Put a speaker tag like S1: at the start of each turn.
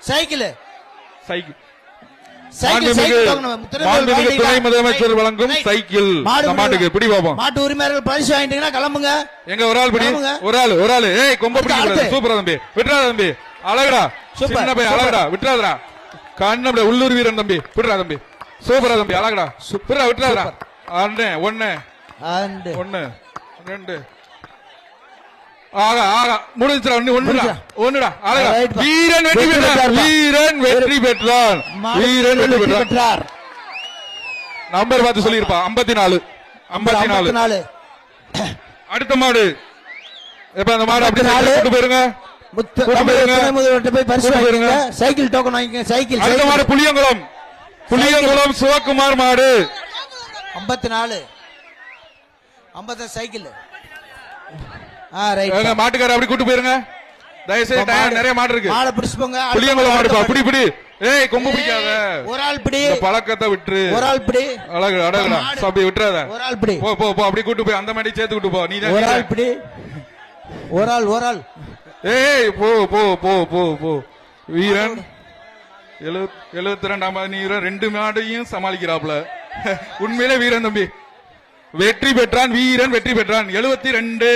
S1: Cycle
S2: cycle
S1: துணை
S2: முதலமைச்சர் வழங்கும் சைக்கிள் மாட்டுக்கு பிடி பாப்போம்.
S1: மாட்டு உரிமையாளர்கள் பரிசு வாங்கிட்டீங்கன்னா கிளம்புங்க.
S2: எங்க ஒரு ஆள் பிடி, ஒரு ஆள் ஏய் கொம்ப பிடி. சூப்பரா தம்பி, விட்டுறாத தம்பி, அழகுடா சின்ன பையன், அழகுடா விட்டுறாதடா. கண்ணு உள்ளூர் வீரன் தம்பி, விட்டுறா தம்பி, சூப்பரா தம்பி, அழகுடா சூப்பரா விட்டுறாதடா. ஒன்னு ரெண்டு ஆகா ஆகா முடிஞ்சுடா. ஒண்ணுடா அழகா. வீரன் வெற்றி பெற்றார், வீரன் வெற்றி பெற்றார், வீரன் வெற்றி பெற்றார். நம்பர் பார்த்து சொல்லிருப்பா 54. அடுத்த மாடு இப்ப அந்த மாடு அப்படி போயிருங்க.
S1: சைக்கிள் டோக்கன் வாங்கிக்க. சைக்கிள்
S2: அடுத்த மாடு புளியங்குளம் சிவகுமார் மாடு
S1: 54 சைக்கிள்.
S2: மாட்டுக்கார அப்படி கூட்டு போயிருங்க தயவுசெய்து. நிறைய மாடு இருக்கு. புளியங்குளம் மாடுப்பா, பிடி பிடி. ஏய் கொம்பு பிடிக்காத,
S1: ஒரு ஆள் பிடி.
S2: பழக்கத்தை விட்டுரு,
S1: ஒரு ஆள் பிடி.
S2: அழகு அழகுடா அப்படி விட்டுறாத.
S1: ஒரு ஆள் பிடி.
S2: போ அப்படி கூட்டு போய் அந்த மாதிரி சேர்த்து கூட்டு போ. நீ
S1: ஒரு ஆள் பிடி. ஒரு ஆள்.
S2: ஏய் போ போ போ போ போ. வீரன் 72ஆம் வீரன் 2 மாடையும் சமாளிக்கிறாப்ல. உண்மையிலே வீரன் தம்பி வெற்றி பெற்றான். வீரன் வெற்றி பெற்றான். 72